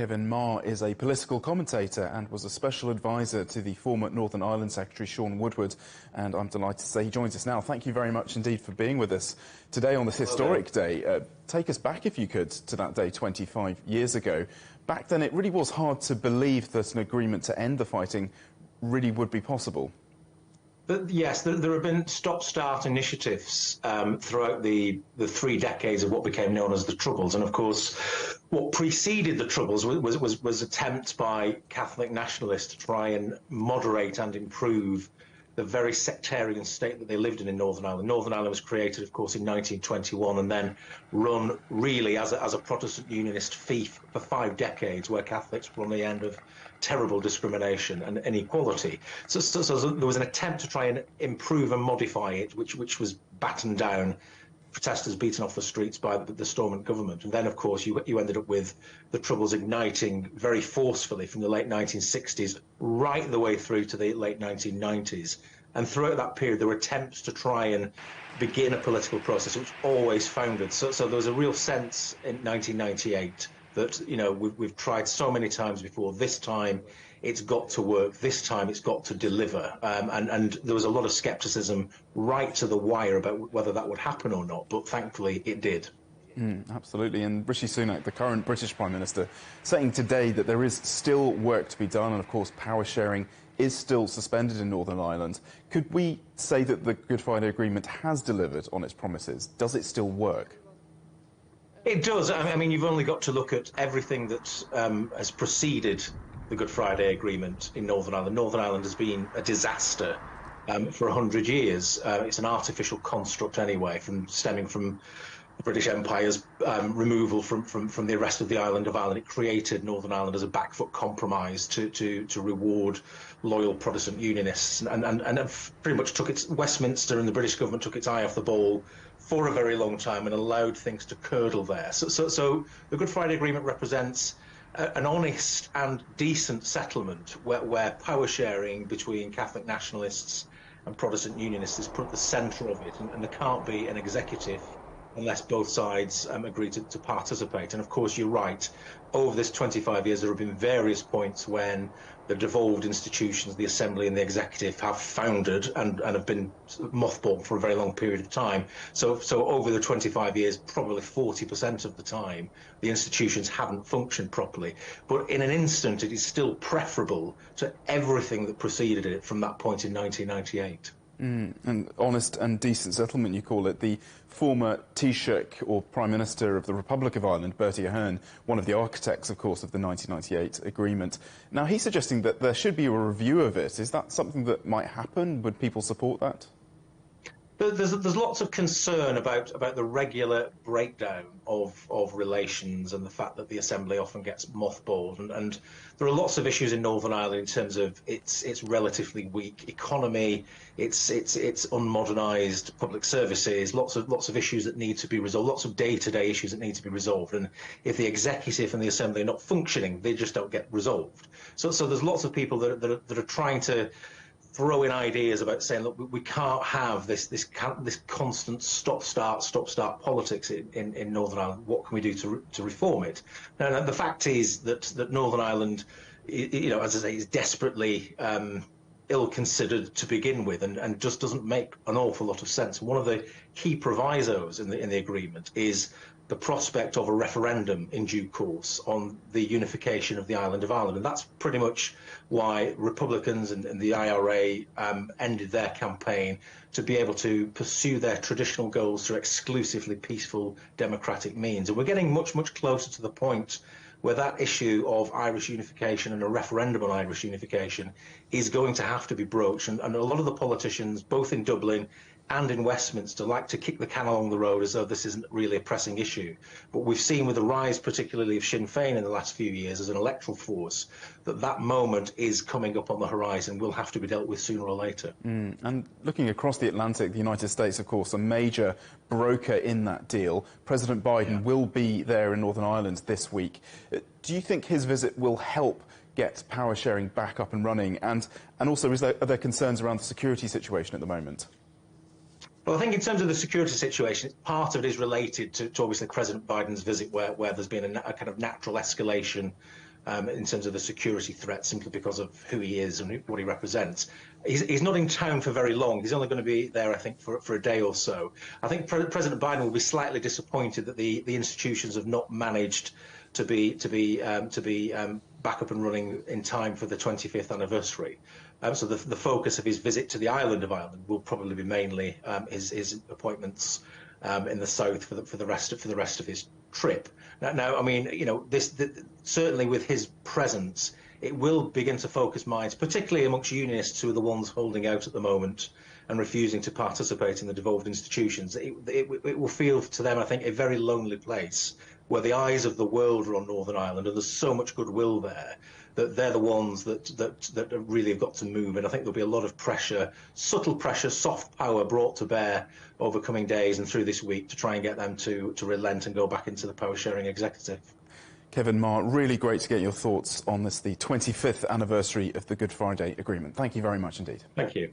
Kevin Meagher is a political commentator and was a special advisor to the former Northern Ireland Secretary Shaun Woodward, and I'm delighted to say he joins us now. Thank you very much indeed for being with us today on this historic day. Take us back, if you could, to that day 25 years ago. Back then it really was hard to believe that an agreement to end the fighting really would be possible. Yes, there have been stop-start initiatives throughout the 3 decades of what became known as the Troubles. And of course, what preceded the Troubles was attempts by Catholic nationalists to try and moderate and improve the very sectarian state that they lived in Northern Ireland. Northern Ireland was created, of course, in 1921 and then run really as a Protestant unionist fief for 5 decades, where Catholics were on the end of terrible discrimination and inequality. So there was an attempt to try and improve and modify it, which was battened down, protesters beaten off the streets by the Stormont government. And then, of course, you ended up with the Troubles igniting very forcefully from the late 1960s right the way through to the late 1990s. And throughout that period, there were attempts to try and begin a political process, which always foundered. So there was a real sense in 1998 that, you know, we've tried so many times before. This time it's got to work. This time it's got to deliver. And there was a lot of scepticism right to the wire about whether that would happen or not. But thankfully it did. Absolutely. And Rishi Sunak, the current British Prime Minister, saying today that there is still work to be done. And of course, power sharing is still suspended in Northern Ireland. Could we say that the Good Friday Agreement has delivered on its promises? Does it still work? It does. I mean, you've only got to look at everything that has preceded the Good Friday Agreement in Northern Ireland. Northern Ireland has been a disaster for 100 years. It's an artificial construct anyway, stemming from the British Empire's removal from the rest of the island of Ireland. It created Northern Ireland as a backfoot compromise to reward loyal Protestant unionists, and pretty much Westminster and the British government took its eye off the ball for a very long time and allowed things to curdle there. So the Good Friday Agreement represents an honest and decent settlement where power sharing between Catholic nationalists and Protestant unionists is put at the centre of it, and there can't be an executive unless both sides agree to participate. And of course, you're right, over this 25 years there have been various points when the devolved institutions, the Assembly and the Executive, have foundered and have been mothballed for a very long period of time. So over the 25 years, probably 40% of the time, the institutions haven't functioned properly. But in an instant, it is still preferable to everything that preceded it from that point in 1998. An honest and decent settlement, you call it. The former Taoiseach, or Prime Minister of the Republic of Ireland, Bertie Ahern, one of the architects, of course, of the 1998 agreement. Now, he's suggesting that there should be a review of it. Is that something that might happen? Would people support that? There's lots of concern about the regular breakdown of relations and the fact that the Assembly often gets mothballed, and there are lots of issues in Northern Ireland in terms of its relatively weak economy, its unmodernised public services, lots of issues that need to be resolved, lots of day-to-day issues that need to be resolved, and if the Executive and the Assembly are not functioning, they just don't get resolved. So there's lots of people that are trying to throw in ideas about saying, look, we can't have this constant stop-start politics in Northern Ireland. What can we do to reform it? Now, the fact is that Northern Ireland, you know, as I say, is desperately ill-considered to begin with, and just doesn't make an awful lot of sense. One of the key provisos in the agreement is the prospect of a referendum in due course on the unification of the island of Ireland. And that's pretty much why Republicans and the IRA ended their campaign to be able to pursue their traditional goals through exclusively peaceful democratic means. And we're getting much, much closer to the point where that issue of Irish unification and a referendum on Irish unification is going to have to be broached. And a lot of the politicians, both in Dublin and in Westminster, like to kick the can along the road as though this isn't really a pressing issue. But we've seen with the rise, particularly of Sinn Féin in the last few years as an electoral force, that moment is coming up on the horizon, will have to be dealt with sooner or later. And looking across the Atlantic, the United States, of course, a major broker in that deal. President Biden will be there in Northern Ireland this week. Do you think his visit will help get power sharing back up and running? And also, are there concerns around the security situation at the moment? Well, I think in terms of the security situation, part of it is related to obviously President Biden's visit, where there's been a kind of natural escalation in terms of the security threat, simply because of who he is and what he represents. He's not in town for very long. He's only going to be there, I think, for a day or so. I think President Biden will be slightly disappointed that the institutions have not managed to be back up and running in time for the 25th anniversary. So the focus of his visit to the island of Ireland will probably be mainly his appointments in the south for the rest of his trip. Now, I mean, you know, certainly with his presence, it will begin to focus minds, particularly amongst unionists who are the ones holding out at the moment and refusing to participate in the devolved institutions. It will feel to them, I think, a very lonely place where the eyes of the world are on Northern Ireland, and there's so much goodwill there that they're the ones that really have got to move. And I think there'll be a lot of pressure, subtle pressure, soft power brought to bear over coming days and through this week to try and get them to relent and go back into the power-sharing executive. Kevin Meagher, really great to get your thoughts on this, the 25th anniversary of the Good Friday Agreement. Thank you very much indeed. Thank you.